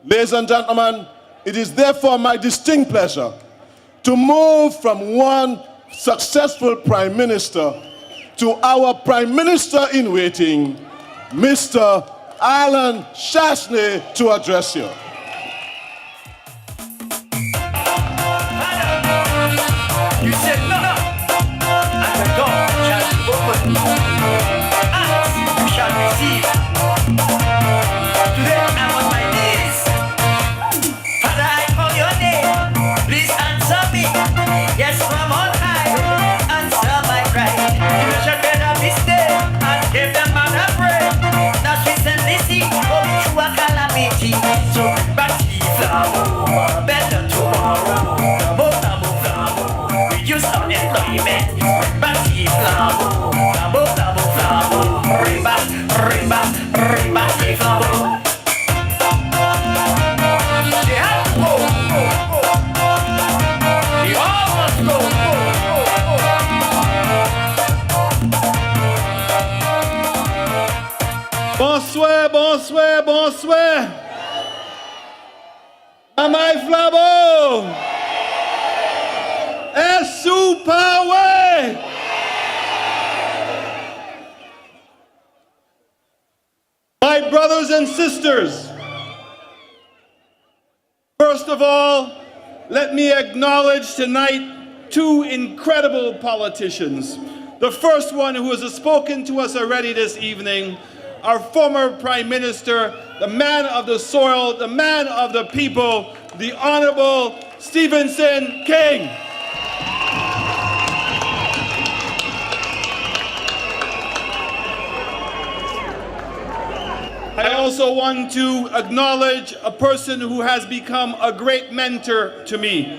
Ladies and gentlemen, it is therefore my distinct pleasure to move from one successful Prime Minister to our Prime Minister-in-waiting, Mr. Allen Chastanet, to address you. You said knock, and the door shall be open. Ask, you shall receive. Today I'm on my knees. Father, I call your name. Please answer me. Yes, from on high. Answer my cry. You shall get a mistake and give them man a break. Now recently see, going through a calamity. So bring back the flower. Better tomorrow. Reduce unemployment. Bring back the flower. Bring back the flower. They have to go. They all must go. Bonsoir, bonsoir, bonsoir. Amai Flabo. Power. My brothers and sisters, first of all, let me acknowledge tonight two incredible politicians. The first one who has spoken to us already this evening, our former Prime Minister, the man of the soil, the man of the people, the Honorable Stephenson King. I also want to acknowledge a person who has become a great mentor to me,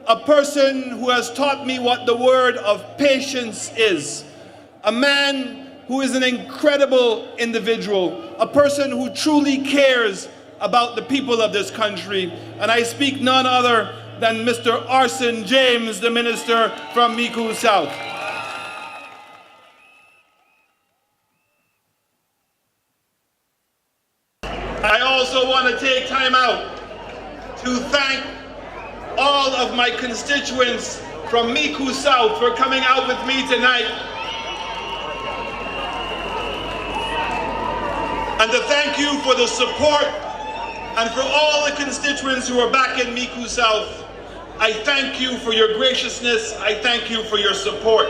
a person who has taught me what the word of patience is, a man who is an incredible individual, a person who truly cares about the people of this country, and I speak none other than Mr. Arson James, the minister from Micoud South. I also want to take time out to thank all of my constituents from Micoud South for coming out with me tonight, and to thank you for the support, and for all the constituents who are back in Micoud South. I thank you for your graciousness. I thank you for your support.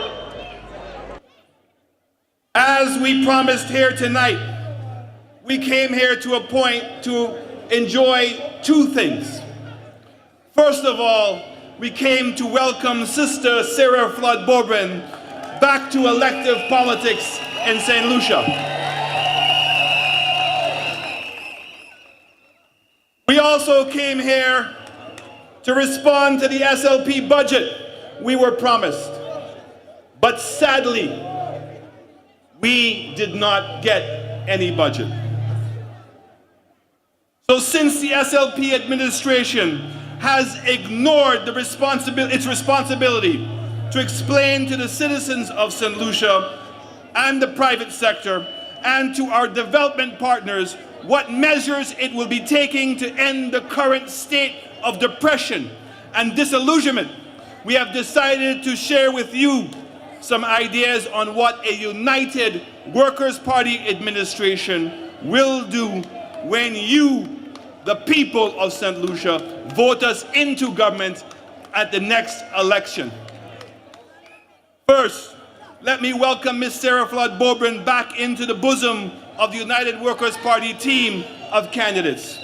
As we promised here tonight, we came here to a point to enjoy two things. First of all, we came to welcome Sister Sarah Flood-Bobrin back to elective politics in St. Lucia. We also came here to respond to the SLP budget we were promised. But sadly, we did not get any budget. So since the SLP administration has ignored its responsibility to explain to the citizens of St. Lucia and the private sector and to our development partners what measures it will be taking to end the current state of depression and disillusionment, we have decided to share with you some ideas on what a united Workers' Party administration will do when you, the people of St. Lucia, vote us into government at the next election. First, let me welcome Ms. Sarah Flood-Bobrin back into the bosom of the United Workers' Party team of candidates.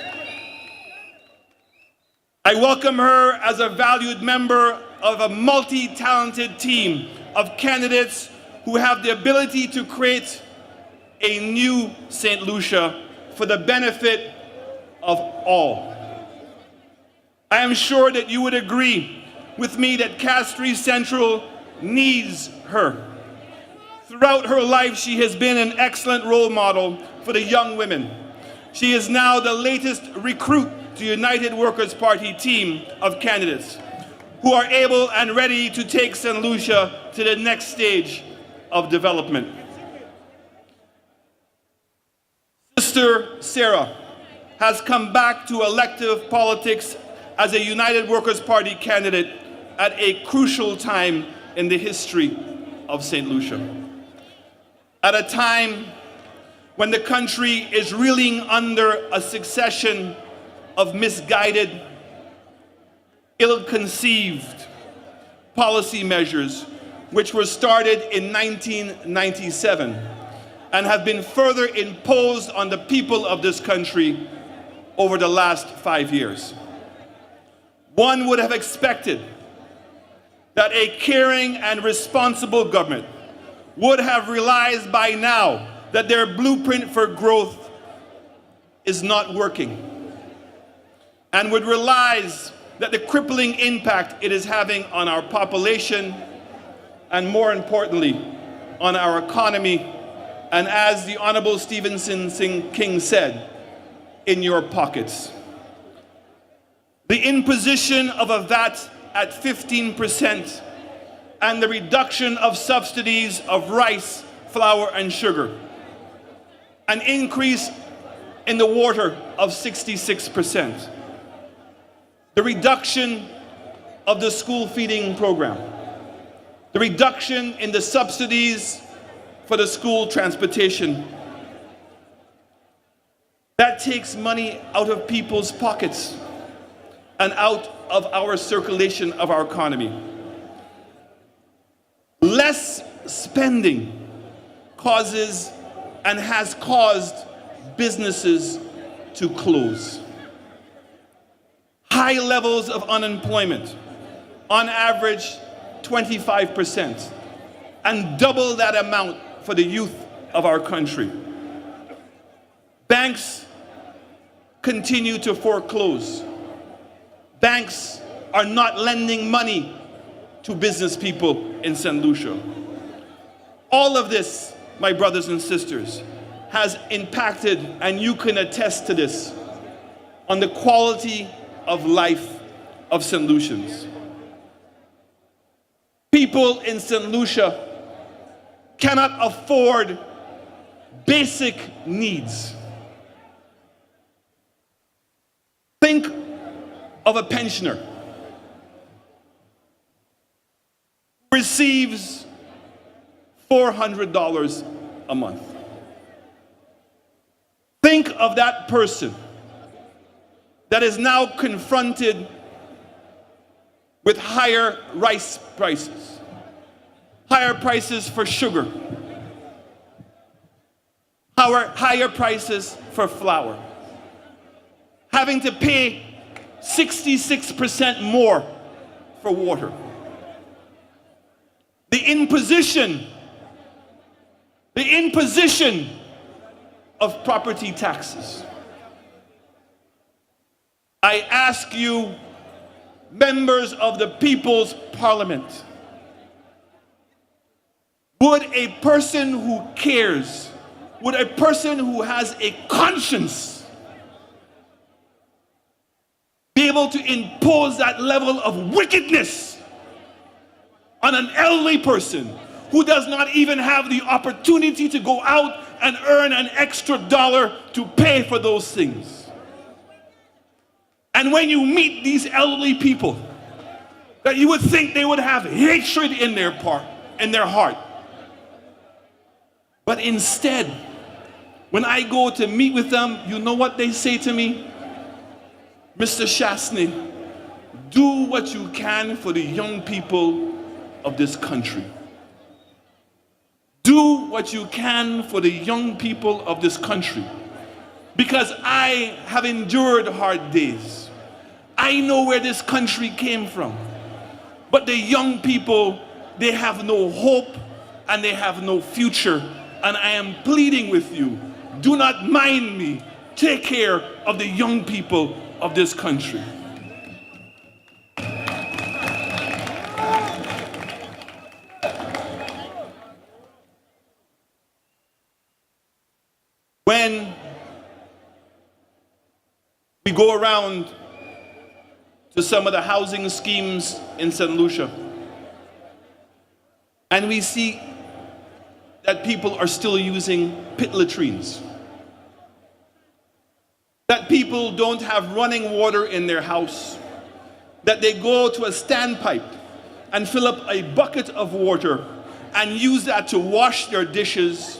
I welcome her as a valued member of a multi-talented team of candidates who have the ability to create a new St. Lucia for the benefit of all. I am sure that you would agree with me that Castries Central needs her. Throughout her life, she has been an excellent role model for the young women. She is now the latest recruit to the United Workers' Party team of candidates who are able and ready to take St. Lucia to the next stage of development. Sister Sarah has come back to elective politics as a United Workers' Party candidate at a crucial time in the history of St. Lucia. At a time when the country is reeling under a succession of misguided, ill-conceived policy measures which were started in 1997 and have been further imposed on the people of this country over the last 5 years. One would have expected that a caring and responsible government would have realized by now that their blueprint for growth is not working, and would realize that the crippling impact it is having on our population, and more importantly, on our economy, and as the Honorable Stephenson King said, in your pockets. The imposition of a VAT at 15% and the reduction of subsidies of rice, flour, and sugar, an increase in the water of 66%, the reduction of the school feeding program, the reduction in the subsidies for the school transportation. That takes money out of people's pockets and out of our circulation of our economy. Less spending causes and has caused businesses to close. High levels of unemployment, on average 25%, and double that amount for the youth of our country. Banks continue to foreclose. Banks are not lending money to business people in St. Lucia. All of this, my brothers and sisters, has impacted, and you can attest to this, on the quality of life of St. Lucians. People in St. Lucia cannot afford basic needs. Think of a pensioner who receives $400 a month. Think of that person that is now confronted with higher rice prices, higher prices for sugar, higher prices for flour, having to pay 66% more for water. The imposition of property taxes. I ask you, members of the People's Parliament, would a person who cares, would a person who has a conscience be able to impose that level of wickedness on an elderly person who does not even have the opportunity to go out and earn an extra dollar to pay for those things? And when you meet these elderly people, that you would think they would have hatred in their heart. But instead, when I go to meet with them, you know what they say to me? Mr. Chastanet, do what you can for the young people of this country. Do what you can for the young people of this country. Because I have endured hard days. I know where this country came from. But the young people, they have no hope and they have no future. And I am pleading with you, do not mind me. Take care of the young people of this country. When we go around to some of the housing schemes in St. Lucia, and we see that people are still using pit latrines, that people don't have running water in their house, that they go to a standpipe and fill up a bucket of water and use that to wash their dishes,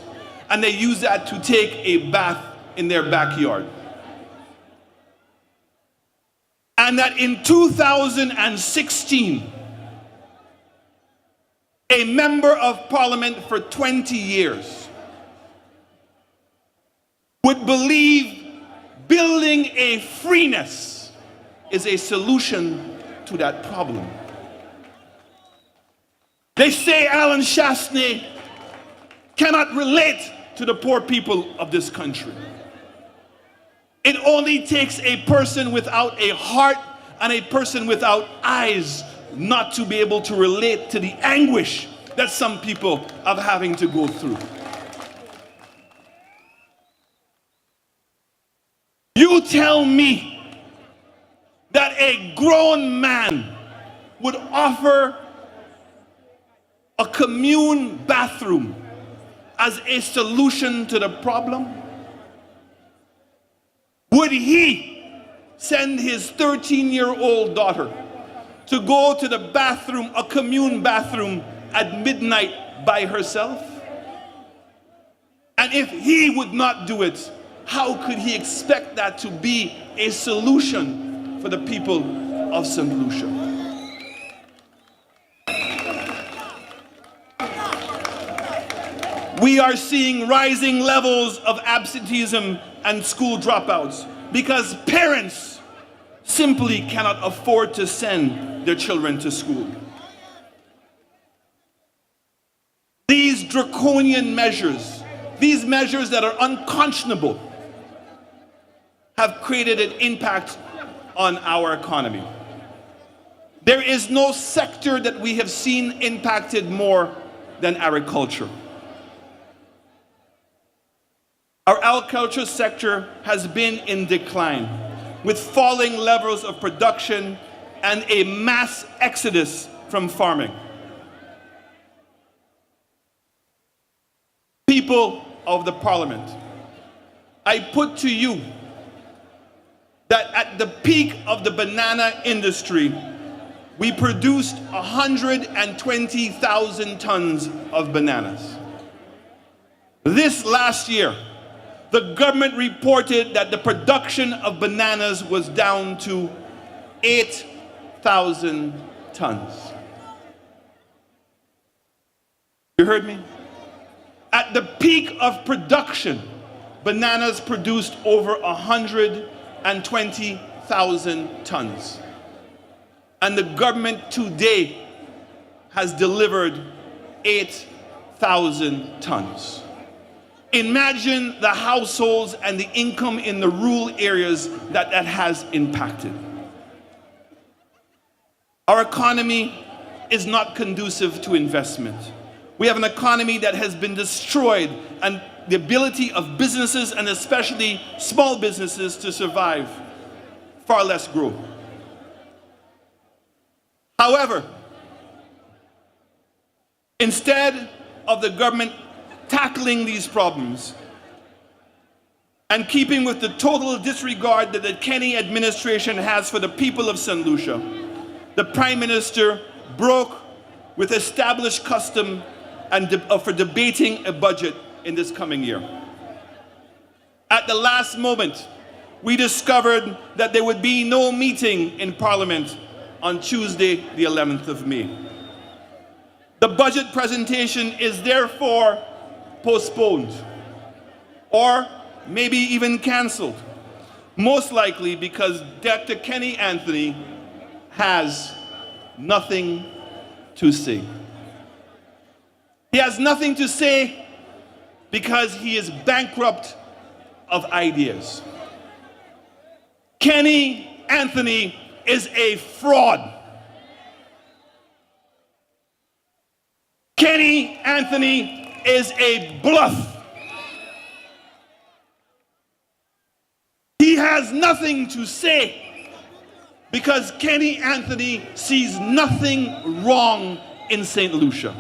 and they use that to take a bath in their backyard. And that in 2016, a member of parliament for 20 years would believe building a freeness is a solution to that problem. They say Allen Chastanet cannot relate to the poor people of this country. It only takes a person without a heart and a person without eyes not to be able to relate to the anguish that some people are having to go through. You tell me that a grown man would offer a commune bathroom as a solution to the problem? Would he send his 13-year-old daughter to go to the bathroom, a commune bathroom, at midnight by herself? And if he would not do it, how could he expect that to be a solution for the people of St. Lucia? We are seeing rising levels of absenteeism and school dropouts because parents simply cannot afford to send their children to school. These draconian measures, these measures that are unconscionable, have created an impact on our economy. There is no sector that we have seen impacted more than agriculture. Our agriculture sector has been in decline, with falling levels of production and a mass exodus from farming. People of the parliament, I put to you that at the peak of the banana industry, we produced 120,000 tons of bananas. This last year, the government reported that the production of bananas was down to 8,000 tons. You heard me? At the peak of production, bananas produced over 120,000 tons. And the government today has delivered 8,000 tons. Imagine the households and the income in the rural areas that has impacted. Our economy is not conducive to investment. We have an economy that has been destroyed, and the ability of businesses, and especially small businesses, to survive, far less grow. However, instead of the government tackling these problems and keeping with the total disregard that the Kenney administration has for the people of St. Lucia, the Prime Minister broke with established custom for debating a budget in this coming year. At the last moment, we discovered that there would be no meeting in Parliament on Tuesday, the 11th of May. The budget presentation is therefore postponed, or maybe even cancelled, most likely because Dr. Kenny Anthony has nothing to say. He has nothing to say because he is bankrupt of ideas. Kenny Anthony is a fraud. Kenny Anthony is a bluff. He has nothing to say because Kenny Anthony sees nothing wrong in St. Lucia.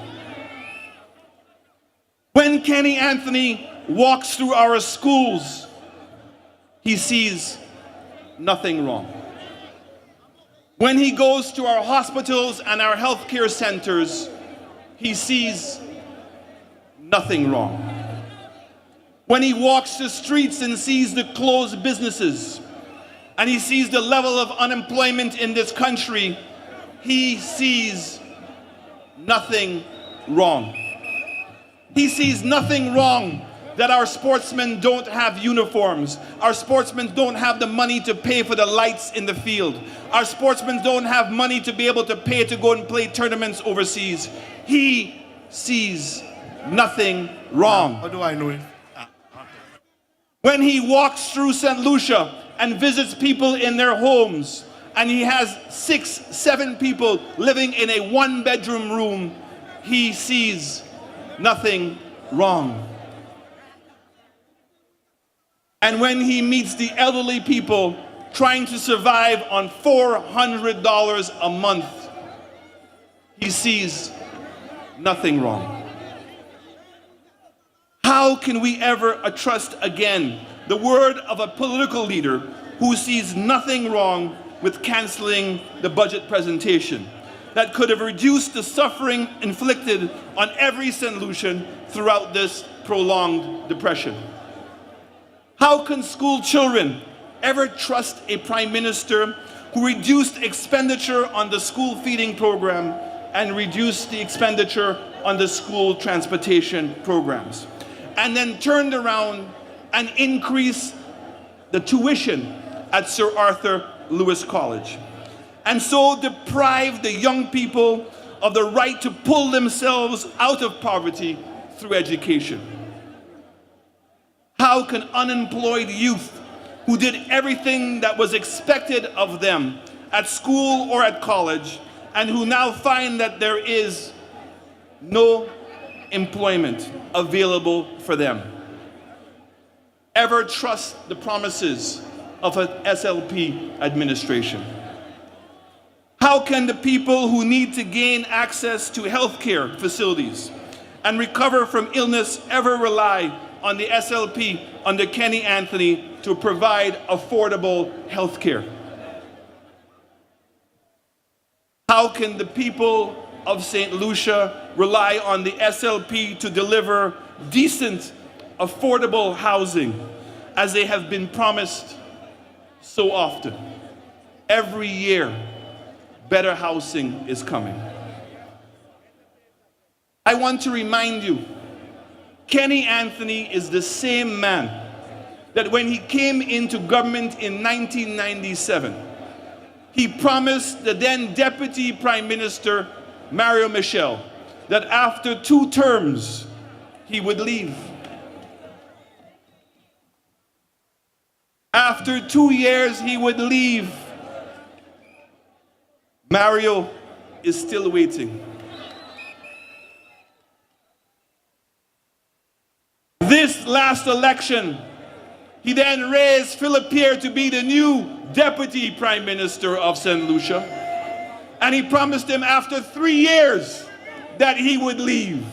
When Kenny Anthony walks through our schools, he sees nothing wrong. When he goes to our hospitals and our healthcare centers, he sees nothing wrong. When he walks the streets and sees the closed businesses, and he sees the level of unemployment in this country, he sees nothing wrong. He sees nothing wrong that our sportsmen don't have uniforms. Our sportsmen don't have the money to pay for the lights in the field. Our sportsmen don't have money to be able to pay to go and play tournaments overseas. He sees nothing wrong. How do I know it? When he walks through St. Lucia and visits people in their homes, and he has 6, 7 people living in a 1-bedroom room, he sees nothing wrong. And when he meets the elderly people trying to survive on $400 a month, he sees nothing wrong. How can we ever trust again the word of a political leader who sees nothing wrong with canceling the budget presentation that could have reduced the suffering inflicted on every St. Lucian throughout this prolonged depression? How can school children ever trust a prime minister who reduced expenditure on the school feeding program and reduced the expenditure on the school transportation programs, and then turned around and increased the tuition at Sir Arthur Lewis College, and so deprived the young people of the right to pull themselves out of poverty through education? How can unemployed youth who did everything that was expected of them at school or at college, and who now find that there is no employment available for them, ever trust the promises of an SLP administration? How can the people who need to gain access to healthcare facilities and recover from illness ever rely on the SLP under Kenny Anthony to provide affordable healthcare? How can the people of St. Lucia rely on the SLP to deliver decent, affordable housing as they have been promised so often? Every year, better housing is coming. I want to remind you, Kenny Anthony is the same man that when he came into government in 1997, he promised the then Deputy Prime Minister, Mario Michel, that after 2 terms, he would leave. After 2 years, he would leave. Mario is still waiting. This last election, he then raised Philip Pierre to be the new Deputy Prime Minister of St. Lucia. And he promised him after 3 years that he would leave.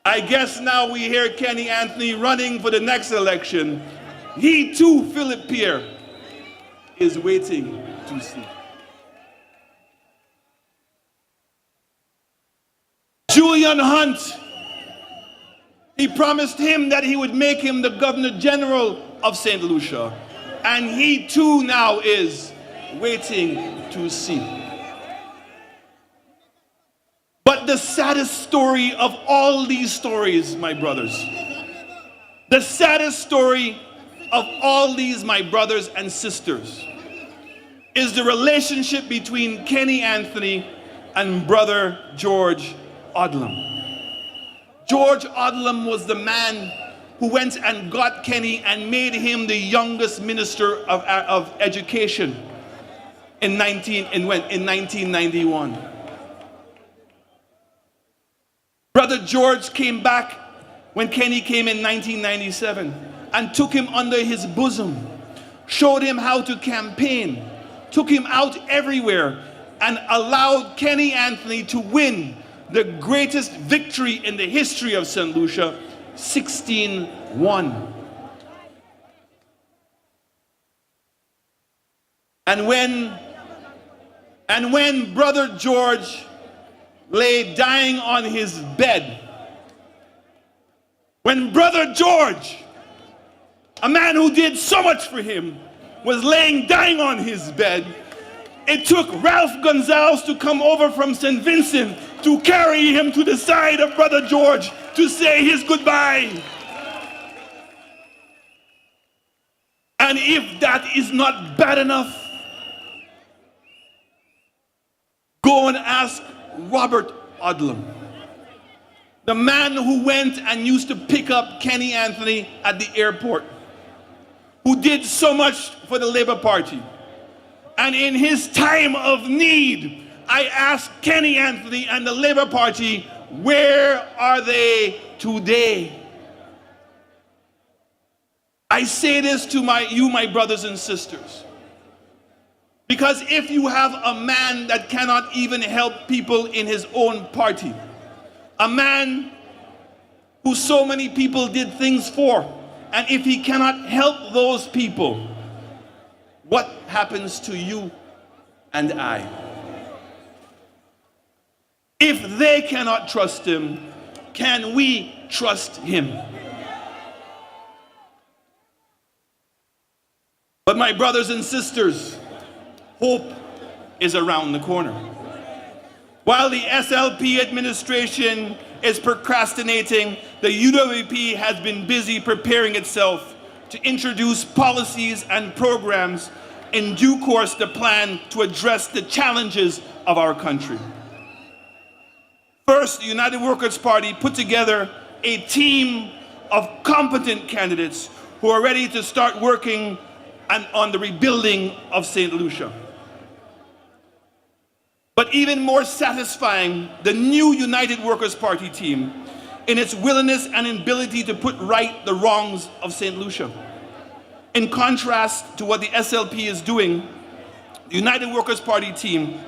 I guess now we hear Kenny Anthony running for the next election. He too, Philip Pierre, is waiting to see. Julian Hunt, he promised him that he would make him the Governor General of St. Lucia. And he too now is waiting to see. But the saddest story of all these stories, my brothers, the saddest story of all these, my brothers and sisters, is the relationship between Kenny Anthony and brother George Odlum. George Odlum was the man who went and got Kenny and made him the youngest minister of education in 1991. Brother George came back when Kenny came in 1997 and took him under his bosom, showed him how to campaign, took him out everywhere, and allowed Kenny Anthony to win the greatest victory in the history of St. Lucia, 16-1. And when Brother George lay dying on his bed, when Brother George, a man who did so much for him, was laying dying on his bed, it took Ralph Gonzalez to come over from St. Vincent to carry him to the side of Brother George to say his goodbye. And if that is not bad enough, go and ask Robert Odlum, the man who went and used to pick up Kenny Anthony at the airport, who did so much for the Labour Party. And in his time of need, I asked Kenny Anthony and the Labour Party, where are they today? I say this to my brothers and sisters, because if you have a man that cannot even help people in his own party, a man who so many people did things for, and if he cannot help those people, what happens to you and I? If they cannot trust him, can we trust him? But my brothers and sisters, hope is around the corner. While the SLP administration is procrastinating, the UWP has been busy preparing itself to introduce policies and programs in due course to plan to address the challenges of our country. First, the United Workers' Party put together a team of competent candidates who are ready to start working on the rebuilding of St. Lucia. But even more satisfying, the new United Workers' Party team, in its willingness and ability to put right the wrongs of St. Lucia. In contrast to what the SLP is doing, the United Workers' Party team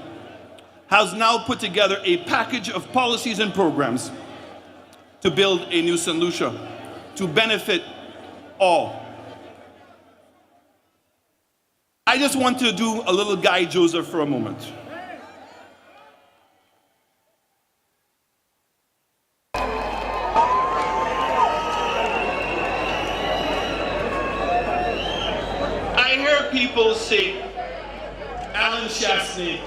has now put together a package of policies and programs to build a new St. Lucia, to benefit all. I just want to do a little Guy Joseph for a moment. I hear people say, Allen Chastanet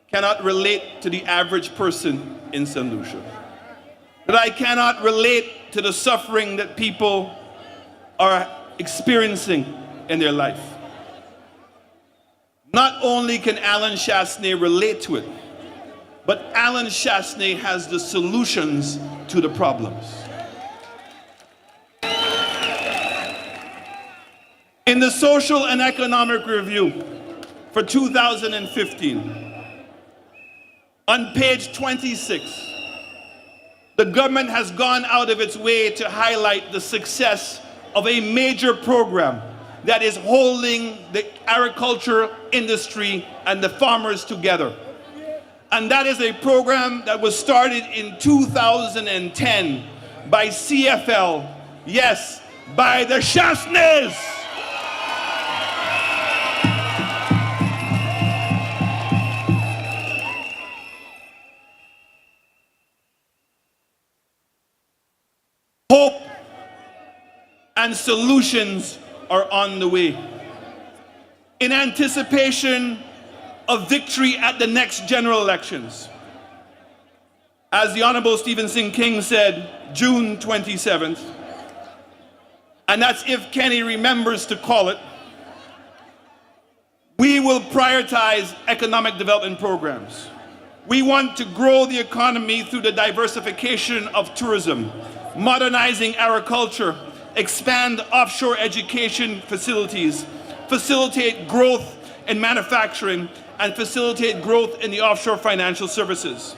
cannot relate to the average person in St. Lucia. That I cannot relate to the suffering that people are experiencing in their life. Not only can Allen Chastanet relate to it, but Allen Chastanet has the solutions to the problems. In the Social and Economic Review for 2015, on page 26, the government has gone out of its way to highlight the success of a major program that is holding the agriculture industry and the farmers together. And that is a program that was started in 2010 by CFL, yes, by the Chastanets. Hope and solutions are on the way. In anticipation of victory at the next general elections, as the Honorable Stephen Singh King said, June 27th, and that's if Kenny remembers to call it, we will prioritize economic development programs. We want to grow the economy through the diversification of tourism, modernizing agriculture, expand offshore education facilities, facilitate growth in manufacturing, and facilitate growth in the offshore financial services.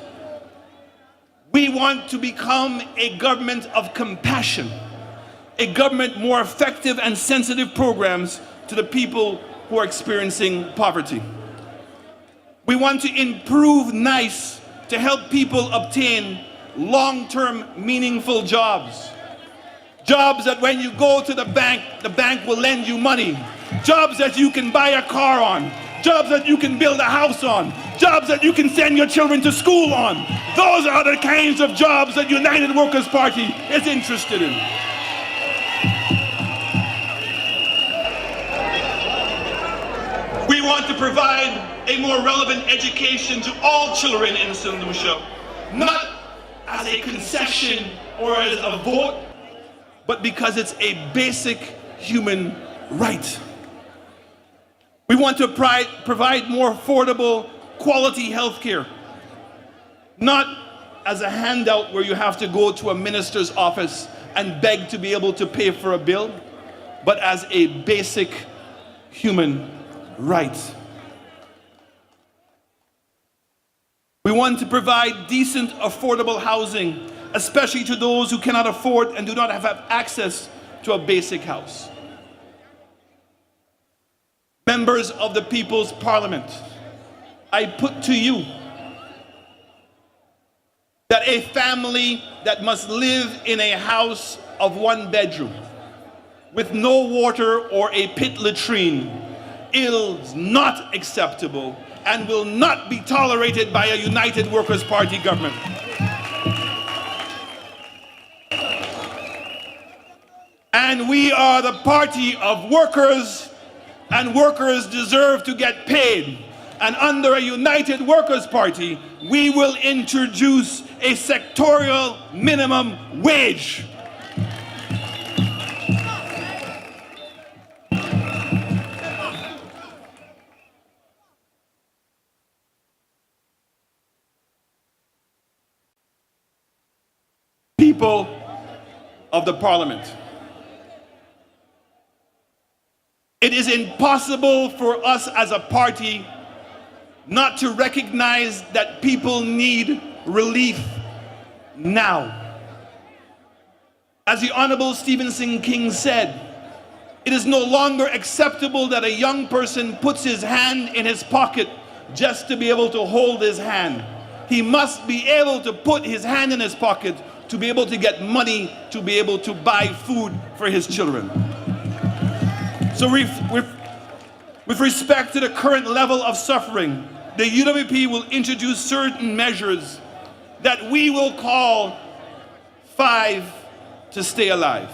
We want to become a government of compassion, a government more effective and sensitive programs to the people who are experiencing poverty. We want to improve NICE to help people obtain long-term meaningful jobs. Jobs that when you go to the bank will lend you money. jobs that you can buy a car on, jobs that you can build a house on, jobs that you can send your children to school on. Those are the kinds of jobs that United Workers' Party is interested in. We want to provide a more relevant education to all children in St. Lucia, not as a concession or as a vote, but because it's a basic human right. We want to provide more affordable, quality health care, not as a handout where you have to go to a minister's office and beg to be able to pay for a bill, but as a basic human right. We want to provide decent, affordable housing, especially to those who cannot afford and do not have access to a basic house. Members of the People's Parliament, I put to you that a family that must live in a house of 1 bedroom with no water or a pit latrine is not acceptable and will not be tolerated by a United Workers' Party government. And we are the party of workers, and workers deserve to get paid. And under a United Workers' Party, we will introduce a sectorial minimum wage. People of the Parliament, it is impossible for us as a party not to recognize that people need relief now. As the Honorable Stephen King said, it is no longer acceptable that a young person puts his hand in his pocket just to be able to hold his hand. He must be able to put his hand in his pocket to be able to get money to be able to buy food for his children. So with respect to the current level of suffering, the UWP will introduce certain measures that we will call 5 to stay alive.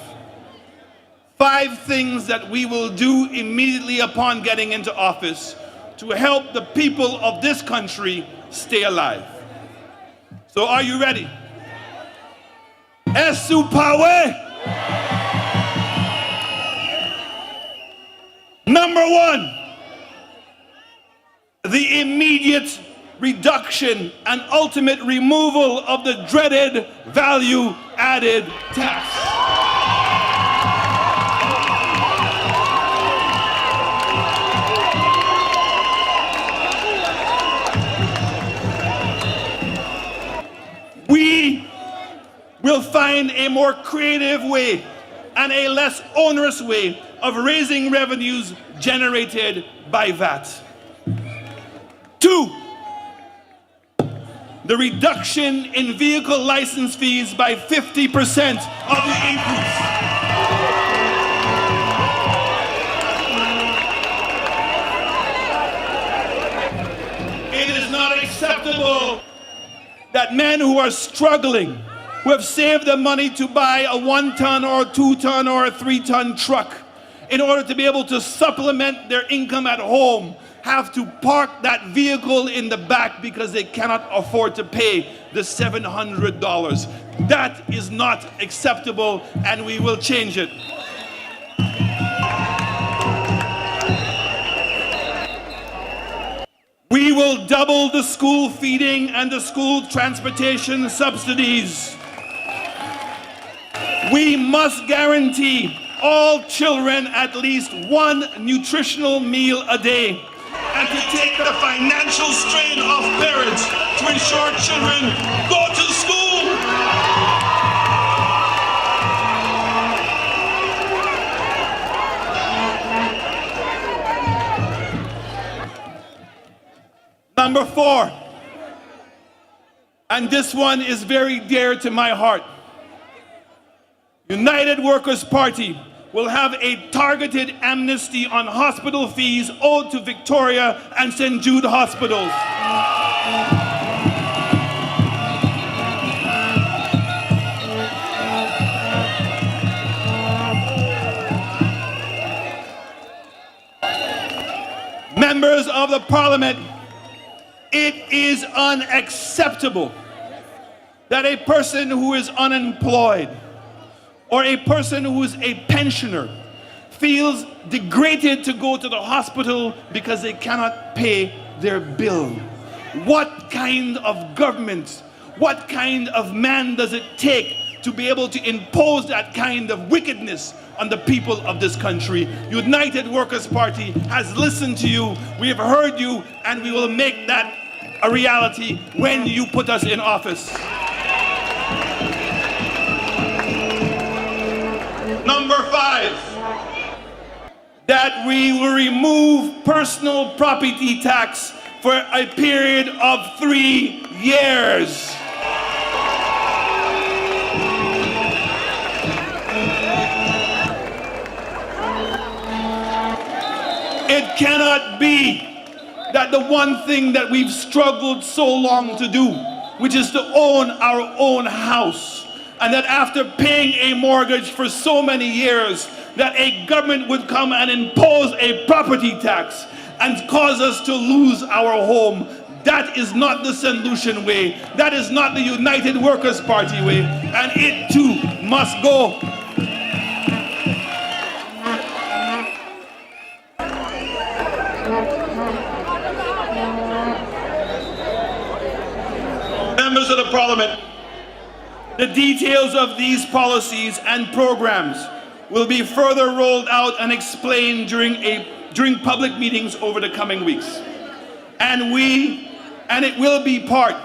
5 things that we will do immediately upon getting into office to help the people of this country stay alive. So are you ready? Esu Pawe. Number 1, the immediate reduction and ultimate removal of the dreaded value-added tax. We will find a more creative way and a less onerous way of raising revenues generated by VAT. 2, the reduction in vehicle license fees by 50% of the increase. It is not acceptable that men who are struggling, who have saved the money to buy a 1-ton or a 2-ton or a 3-ton truck in order to be able to supplement their income at home, have to park that vehicle in the back because they cannot afford to pay the $700. That is not acceptable, and we will change it. We will double the school feeding and the school transportation subsidies. We must guarantee all children at least 1 nutritional meal a day, and to take the financial strain off parents to ensure children go to school. Number 4, and this one is very dear to my heart. United Workers' Party will have a targeted amnesty on hospital fees owed to Victoria and St. Jude hospitals. Members of the Parliament, it is unacceptable that a person who is unemployed or a person who is a pensioner feels degraded to go to the hospital because they cannot pay their bill. What kind of government, what kind of man does it take to be able to impose that kind of wickedness on the people of this country? United Workers' Party has listened to you, we have heard you, and we will make that a reality when you put us in office. Number 5, that we will remove personal property tax for a period of 3 years. It cannot be that the one thing that we've struggled so long to do, which is to own our own house, and that after paying a mortgage for so many years, that a government would come and impose a property tax and cause us to lose our home. That is not the St. Lucian way. That is not the United Workers' Party way, and it too must go. Members of the Parliament, the details of these policies and programs will be further rolled out and explained during public meetings over the coming weeks. And it will be part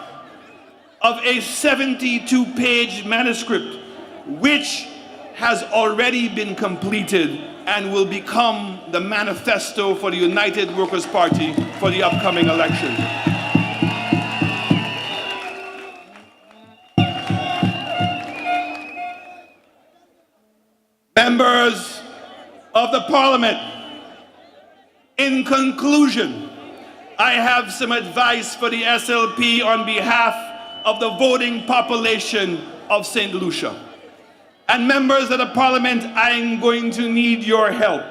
of a 72-page manuscript which has already been completed and will become the manifesto for the United Workers' Party for the upcoming election. Members of the Parliament, in conclusion, I have some advice for the SLP on behalf of the voting population of St. Lucia. And members of the Parliament, I'm going to need your help.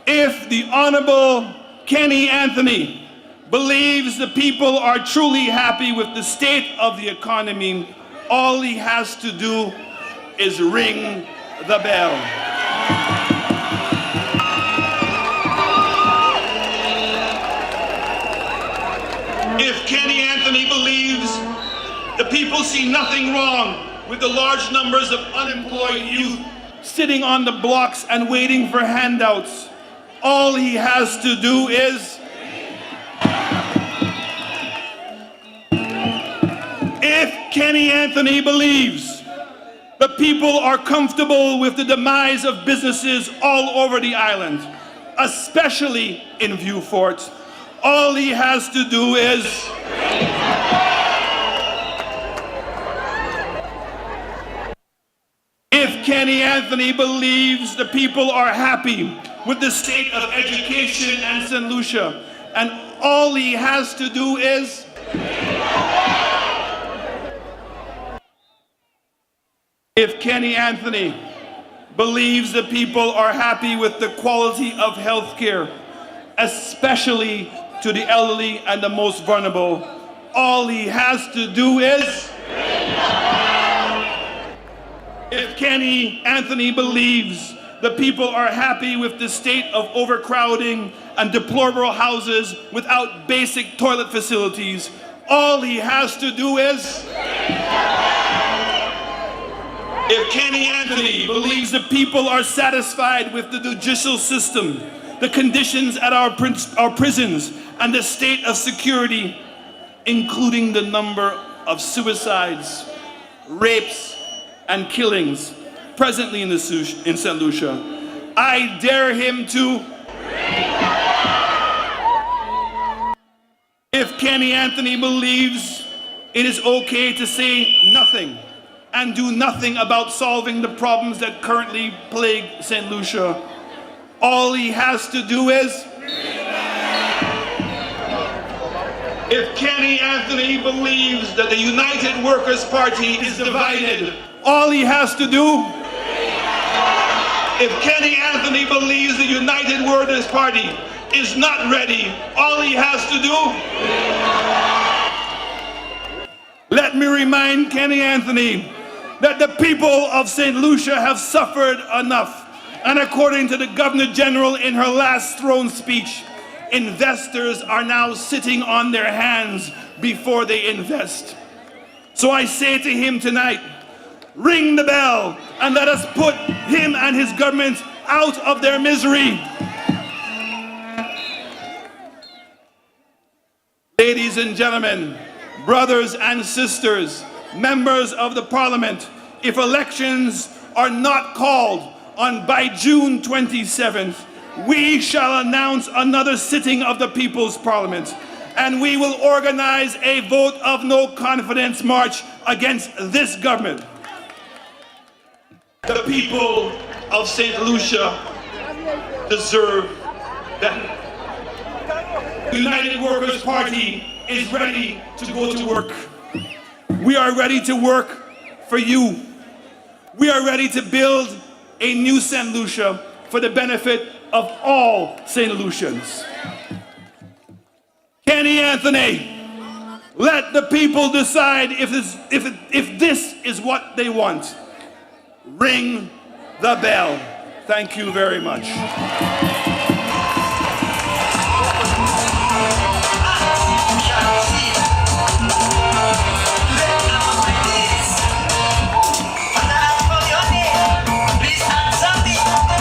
If the Honorable Kenny Anthony believes the people are truly happy with the state of the economy, all he has to do is ring the bell. If Kenny Anthony believes the people see nothing wrong with the large numbers of unemployed youth sitting on the blocks and waiting for handouts, all he has to do is if Kenny Anthony believes the people are comfortable with the demise of businesses all over the island, especially in Vieux Fort, all he has to do is if Kenny Anthony believes the people are happy with the state of education in St. Lucia, and all he has to do is if Kenny Anthony believes the people are happy with the quality of health care, especially to the elderly and the most vulnerable, all he has to do is if Kenny Anthony believes the people are happy with the state of overcrowding and deplorable houses without basic toilet facilities, all he has to do is if Kenny Anthony believes the people are satisfied with the judicial system, the conditions at our prisons, and the state of security, including the number of suicides, rapes, and killings presently in St. Lucia, I dare him to, if Kenny Anthony believes it is okay to say nothing and do nothing about solving the problems that currently plague St. Lucia. All he has to do is, if Kenny Anthony believes that the United Workers' Party is divided, all he has to do, if Kenny Anthony believes the United Workers' Party is not ready, all he has to do, let me remind Kenny Anthony that the people of St. Lucia have suffered enough. And according to the Governor General in her last throne speech, investors are now sitting on their hands before they invest. So I say to him tonight, ring the bell and let us put him and his government out of their misery. Ladies and gentlemen, brothers and sisters, members of the Parliament, if elections are not called on by June 27th, we shall announce another sitting of the People's Parliament, and we will organize a vote of no confidence march against this government. The people of St. Lucia deserve that. The United Workers' Party is ready to go to work. We are ready to work for you. We are ready to build a new St. Lucia for the benefit of all St. Lucians. Kenny Anthony, let the people decide if this is what they want. Ring the bell. Thank you very much.